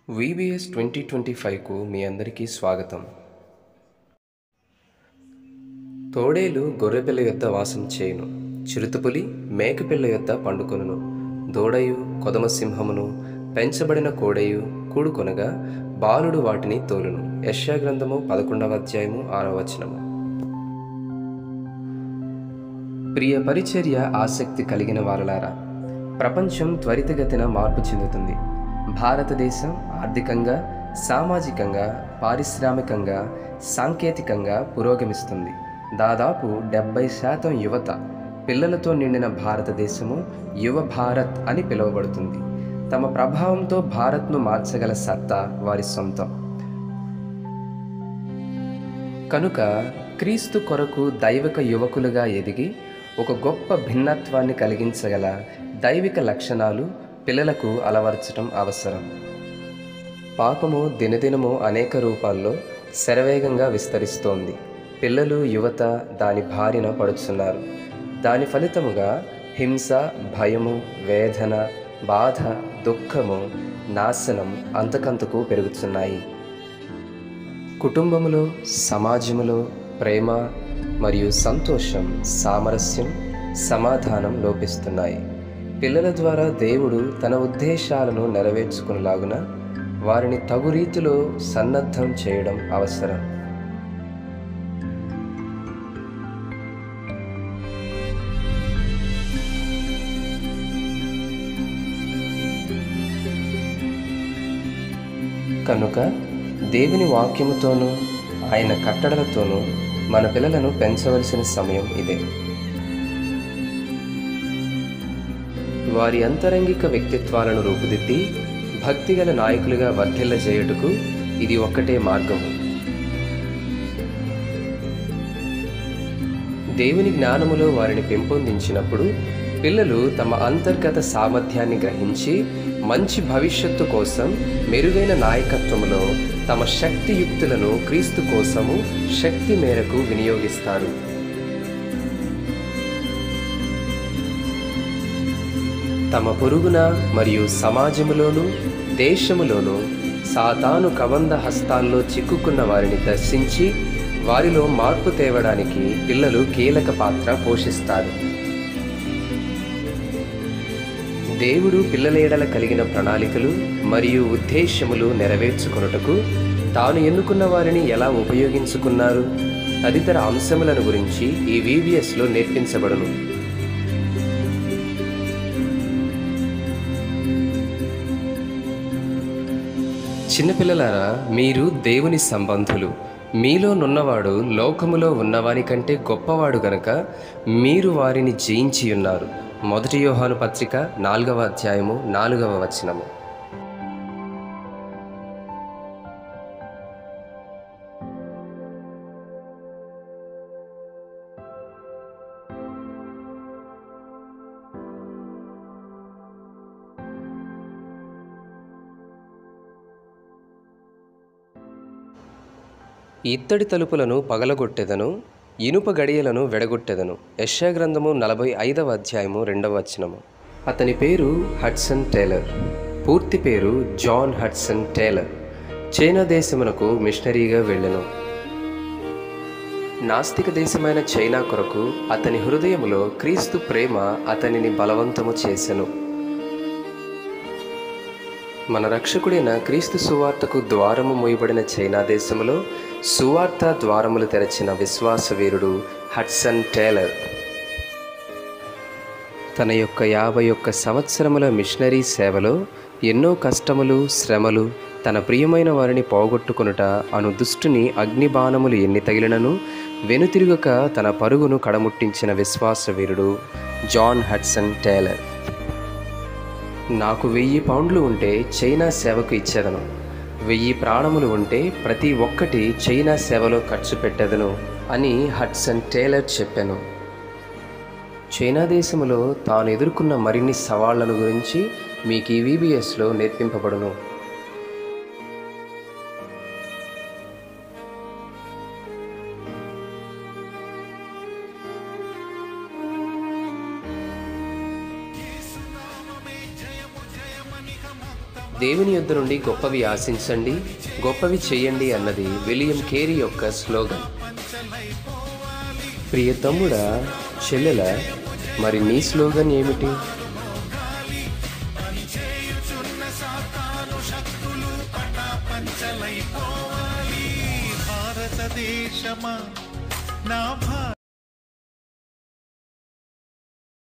VBS 2025కు మీ అందరికీ స్వాగతం. తోడేలు గొర్రెపిల్ల యొద్ద వాసం చేయును, చిరుతపులి మేకపిల్ల యొద్ద పండుకొనును, దూడయు కొదమసింహమును పెంచబడిన కోడెయు కూడుకొనగా బాలుడు వాటిని తోలును. యెషయా గ్రంథము 11వ అధ్యాయము 6వ వచనము. ప్రియ పరిచర్య ఆసక్తి కలిగిన వారలారా, ప్రపంచం త్వరితగతిన మార్పు చెందుతుంది. భారతదేశం ఆర్థికంగా, సామాజికంగా, పారిశ్రామికంగా, సాంకేతికంగా పురోగమిస్తుంది. దాదాపు 70% యువత పిల్లలతో నిండిన భారతదేశము యువ భారత్ అని పిలువబడుతుంది. తమ ప్రభావంతో భారత్ను మార్చగల సత్తా వారి సొంతం. కనుక క్రీస్తు కొరకు దైవిక యువకులుగా ఎదిగి ఒక గొప్ప భిన్నత్వాన్ని కలిగించగల దైవిక లక్షణాలు పిల్లలకు అలవర్చడం అవసరం. పాపము దినదినము అనేక రూపాల్లో శరవేగంగా విస్తరిస్తోంది. పిల్లలు, యువత దాని బారిన పడుతున్నారు. దాని ఫలితముగా హింస, భయము, వేదన, బాధ, దుఃఖము, నాశనం అంతకంతకు పెరుగుతున్నాయి. కుటుంబములో, సమాజములో ప్రేమ మరియు సంతోషం, సామరస్యం, సమాధానం లోపిస్తున్నాయి. పిల్లల ద్వారా దేవుడు తన ఉద్దేశాలను నెరవేర్చుకునేలాగున వారిని తగు రీతిలో సన్నద్ధం చేయడం అవసరం. కనుక దేవుని వాక్యముతోనూ ఆయన కట్టడలతోనూ మన పిల్లలను పెంచవలసిన సమయం ఇదే. వారి అంతరంగిక వ్యక్తిత్వాలను రూపుదిద్ది భక్తిగల నాయకులుగా వర్ధిల్లజేయుటకు ఇది ఒక్కటే మార్గము. దేవుని జ్ఞానములో వారిని పెంపొందించినప్పుడు పిల్లలు తమ అంతర్గత సామర్థ్యాన్ని గ్రహించి మంచి భవిష్యత్తు కోసం మెరుగైన నాయకత్వములో తమ శక్తియుక్తులను క్రీస్తు కోసము శక్తి మేరకు వినియోగిస్తారు. తమ పొరుగున మరియు సమాజములోను దేశములోను సాతాను కబంధ హస్తాల్లో చిక్కుకున్న వారిని దర్శించి వారిలో మార్పు తేవడానికి పిల్లలు కీలక పాత్ర పోషిస్తారు. దేవుడు పిల్లల ఎడల కలిగిన ప్రణాళికలు మరియు ఉద్దేశ్యములు నెరవేర్చుకొనుటకు తాను ఎన్నుకున్న వారిని ఎలా ఉపయోగించుకున్నారు తదితర అంశములను గురించి ఈ VBSలో నేర్పించబడును. చిన్నపిల్లలారా, మీరు దేవుని సంబంధులు. మీలో నున్నవాడు లోకములో ఉన్నవాని కంటే గొప్పవాడు గనక మీరు వారిని జయించి ఉన్నారు. 1 యోహాను పత్రిక 4వ అధ్యాయము 4వ వచనము. ఇత్తడి తలుపులను పగలగొట్టెదను, ఇనుప గడియలను వెడగొట్టెదను. యెషయా గ్రంథము 45వ అధ్యాయము 2వ వచనము. అతని పేరు హడ్సన్ టేలర్. పూర్తి పేరు జాన్ హడ్సన్ టేలర్. చైనా దేశమునకు మిషనరీగా వెళ్ళెను. నాస్తిక దేశమైన చైనా కొరకు అతని హృదయములో క్రీస్తు ప్రేమ అతనిని బలవంతము చేసెను. మన రక్షకుడైన క్రీస్తు సువార్తకు ద్వారము మూయబడిన చైనా దేశములో సువార్త ద్వారములు తెరచిన విశ్వాస వీరుడు హడ్సన్ టేలర్. తన యొక్క 51 సంవత్సరముల మిషనరీ సేవలో ఎన్నో కష్టములు, శ్రమలు, తన ప్రియమైన వారిని పోగొట్టుకొనుట అను దుష్టుని అగ్నిబాణములు ఎన్ని తగిలినను వెనుతిరుగక తన పరుగును కడముట్టించిన విశ్వాస వీరుడు జాన్ హడ్సన్ టేలర్. నాకు 1000 పౌండ్లు ఉంటే చైనా సేవకు ఇచ్చేదను. 1000 ప్రాణములు ఉంటే ప్రతి ఒక్కటి చైనా సేవలో ఖర్చు పెట్టెదను అని హడ్సన్ టేలర్ చెప్పాను. చైనా దేశంలో తాను ఎదుర్కొన్న మరిన్ని సవాళ్లను గురించి మీకు ఈ VBSలో నేర్పింపబడును. దేవుని యొద్ద నుండి గొప్పవి ఆశించండి, గొప్పవి చేయండి అన్నది విలియం కేరీ యొక్క స్లోగన్. ప్రియ తమ్ముడా, చెల్లెల, మరి నీ స్లోగన్ ఏమిటి? భారతదేశమా నా